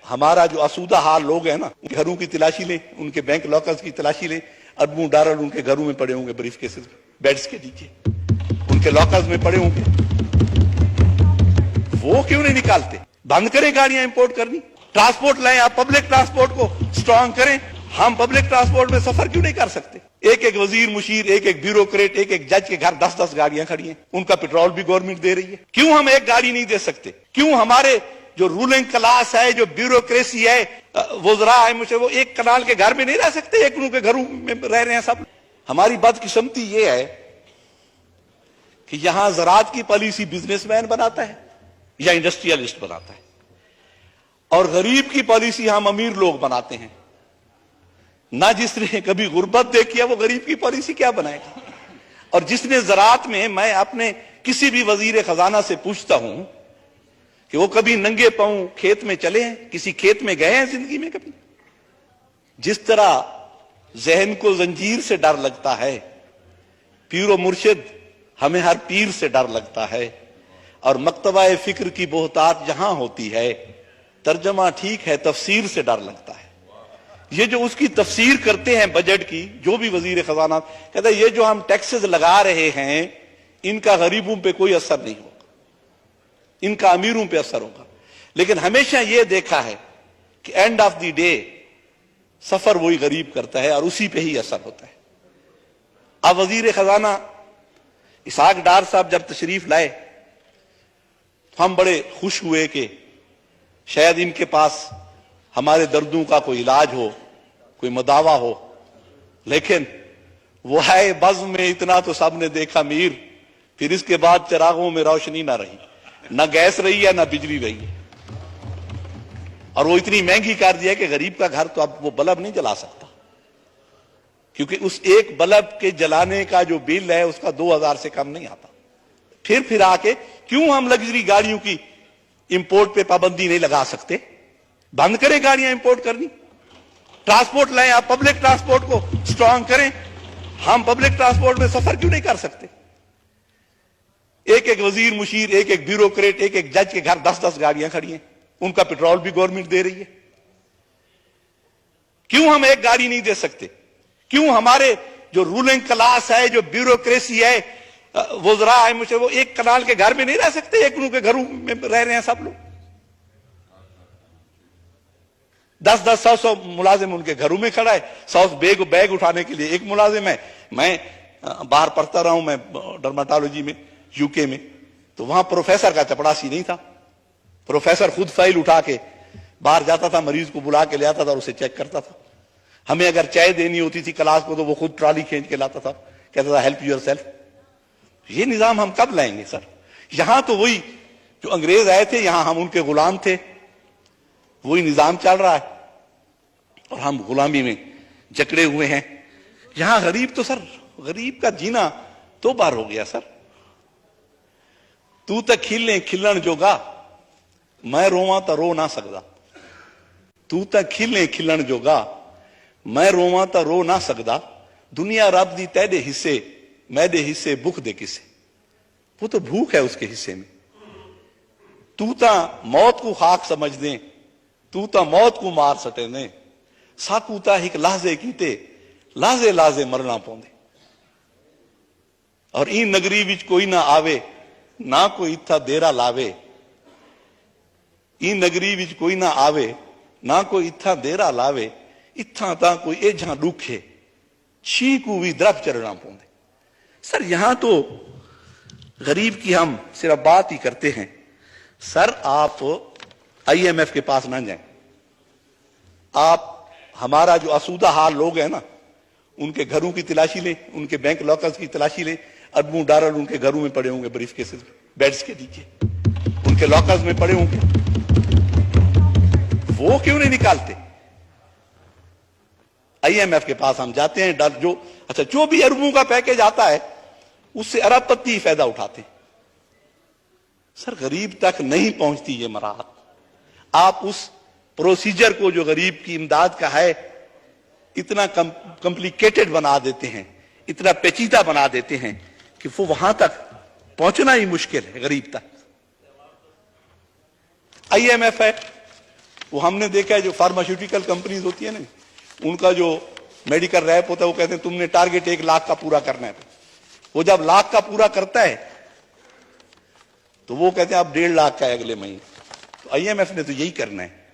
ہمارا جو آسودہ حال لوگ ہیں نا، ان کے گھروں کی تلاشی لیں، ان کے بینک لاکرز کی تلاشی لیں، اربوں ڈالر ان کے گھروں میں پڑے ہوں گے، بریف کیسز بیڈز کے نیچے ان کے لاکرز میں پڑے ہوں گے، وہ کیوں نہیں نکالتے؟ بند کریں گاڑیاں امپورٹ کرنی، ٹرانسپورٹ لائیں، آپ پبلک ٹرانسپورٹ کو سٹرانگ کریں۔ ہم پبلک ٹرانسپورٹ میں سفر کیوں نہیں کر سکتے؟ ایک ایک وزیر مشیر، ایک ایک بیوروکریٹ، ایک ایک جج کے گھر 10-10 گاڑیاں کھڑی ہیں، ان کا پیٹرول بھی گورنمنٹ دے رہی ہے۔ کیوں ہم ایک گاڑی نہیں دے سکتے؟ کیوں ہمارے جو رولنگ کلاس ہے، جو بیوروکریسی ہے، وزراء ہیں، مجھے وہ ایک کنال کے گھر میں نہیں رہ سکتے؟ ایک ان کے گھروں میں رہ رہے ہیں سب۔ ہماری بدقسمتی یہ ہے کہ یہاں زراعت کی پالیسی بزنس مین بناتا ہے یا انڈسٹریلسٹ بناتا ہے، اور غریب کی پالیسی ہم امیر لوگ بناتے ہیں۔ نہ جس نے کبھی غربت دیکھی ہے وہ غریب کی پالیسی کیا بنائے گا؟ اور جس نے زراعت میں، میں اپنے کسی بھی وزیر خزانہ سے پوچھتا ہوں کہ وہ کبھی ننگے پاؤں کھیت میں چلے ہیں، کسی کھیت میں گئے ہیں زندگی میں کبھی؟ جس طرح ذہن کو زنجیر سے ڈر لگتا ہے، پیر و مرشد ہمیں ہر پیر سے ڈر لگتا ہے، اور مکتبہ فکر کی بہتات جہاں ہوتی ہے، ترجمہ ٹھیک ہے تفسیر سے ڈر لگتا ہے۔ یہ جو اس کی تفسیر کرتے ہیں بجٹ کی، جو بھی وزیر خزانہ کہتا ہے یہ جو ہم ٹیکسز لگا رہے ہیں ان کا غریبوں پہ کوئی اثر نہیں ہوگا، ان کا امیروں پہ اثر ہوگا۔ لیکن ہمیشہ یہ دیکھا ہے کہ اینڈ آف دی ڈے سفر وہی غریب کرتا ہے اور اسی پہ ہی اثر ہوتا ہے۔ اب وزیر خزانہ اسحاق ڈار صاحب جب تشریف لائے، ہم بڑے خوش ہوئے کہ شاید ان کے پاس ہمارے دردوں کا کوئی علاج ہو، کوئی مداوا ہو۔ لیکن وہ ہے بزم میں اتنا تو سب نے دیکھا میر، پھر اس کے بعد چراغوں میں روشنی نہ رہی، نہ گیس رہی ہے نہ بجلی رہی ہے، اور وہ اتنی مہنگی کر دیا کہ غریب کا گھر تو اب وہ بلب نہیں جلا سکتا، کیونکہ اس ایک بلب کے جلانے کا جو بل ہے اس کا 2000 سے کم نہیں آتا۔ پھر آ کے کیوں ہم لگژری گاڑیوں کی امپورٹ پہ پابندی نہیں لگا سکتے؟ بند کریں گاڑیاں امپورٹ کرنی، ٹرانسپورٹ لائیں، آپ پبلک ٹرانسپورٹ کو سٹرانگ کریں۔ ہم پبلک ٹرانسپورٹ میں سفر کیوں نہیں کر سکتے؟ ایک ایک وزیر مشیر، ایک ایک بیوروکریٹ، ایک ایک جج کے گھر 10-10 گاڑیاں کھڑی ہیں، ان کا پیٹرول بھی گورنمنٹ دے رہی ہے۔ کیوں ہم ایک گاڑی نہیں دے سکتے؟ کیوں ہمارے جو رولنگ کلاس ہے، جو بیوروکریسی ہے، وزراء ہیں، مجھے وہ ایک کنال کے گھر میں نہیں رہ سکتے؟ ایک ان کے گھروں میں رہ رہے ہیں سب لوگ۔ 10-10 100 ملازم ان کے گھروں میں کھڑا ہے، 100 بیگ اٹھانے کے لیے ایک ملازم ہے۔ میں باہر پڑھتا رہا ہوں، میں ڈرماٹالوجی میں یو کے میں، تو وہاں پروفیسر کا چپڑاسی نہیں تھا۔ پروفیسر خود فائل اٹھا کے باہر جاتا تھا، مریض کو بلا کے لے آتا تھا اور اسے چیک کرتا تھا۔ ہمیں اگر چائے دینی ہوتی تھی کلاس کو تو وہ خود ٹرالی کھینچ کے لاتا تھا، کہتا تھا ہیلپ یور سیلف۔ یہ نظام ہم کب لائیں گے سر؟ یہاں تو وہی جو انگریز آئے تھے، یہاں ہم ان کے غلام تھے، وہی نظام چل رہا ہے اور ہم غلامی میں جکڑے ہوئے ہیں۔ یہاں غریب تو سر، غریب کا جینا تو بار ہو گیا سر۔ تو تک کھلنے کھلن جوگا، میں رواں تو رو نہ سکدا۔ تو تک کھلنے کھلن جوگا، میں رواں تو رو نہ سکدا۔ دنیا رب دی تیرے حصے، میرے حصے بھوک دے کسے۔ وہ تو بھوک ہے اس کے حصے میں۔ تو تا موت کو خاک سمجھ دیں، تو تا موت کو مار سٹے نے، ساکو تا ایک لحظے کیتے، لحظے لحظے مرنا پوندے۔ اور این نگری وچ کوئی نہ آوے، نہ کوئی اتھا دیرا لاوے۔ این نگری وچ کوئی نہ آوے، نہ کوئی اتھا دیرا لاوے، اتھا تا کوئی ایجھاں ڈوکھے، چھی کو بھی درف چڑھنا پوندے۔ سر یہاں تو غریب کی ہم صرف بات ہی کرتے ہیں۔ سر آپ آئی ایم ایف کے پاس نہ جائیں، آپ ہمارا جو آسودہ حال لوگ ہیں نا ان کے گھروں کی تلاشی لیں، ان کے بینک لاکرز کی تلاشی لیں، اربوں ڈالر ان کے گھروں میں پڑے ہوں گے، بریف کیسز بیڈز کے نیچے ان کے لاکرز میں پڑے ہوں گے، وہ کیوں نہیں نکالتے؟ آئی ایم ایف کے پاس ہم جاتے ہیں، جو بھی اربوں کا پیکج آتا ہے اس سے ارب پتی فائدہ اٹھاتے ہیں۔ سر غریب تک نہیں پہنچتی یہ مراحت۔ آپ اس پروسیجر کو جو غریب کی امداد کا ہے اتنا کمپلیکیٹڈ بنا دیتے ہیں، اتنا پیچیدہ بنا دیتے ہیں کہ وہ وہاں تک پہنچنا ہی مشکل ہے غریب تک۔ آئی ایم ایف ہے، وہ ہم نے دیکھا ہے جو فارماسیوٹیکل کمپنیز ہوتی ہے نا، ان کا جو میڈیکل ریپ ہوتا ہے وہ کہتے ہیں تم نے ٹارگیٹ 1 لاکھ کا پورا کرنا ہے. وہ جب لاکھ کا پورا کرتا ہے تو وہ کہتے ہیں اب 1.5 لاکھ کا ہے اگلے مہینے. تو آئی ایم ایف نے تو یہی کرنا ہے.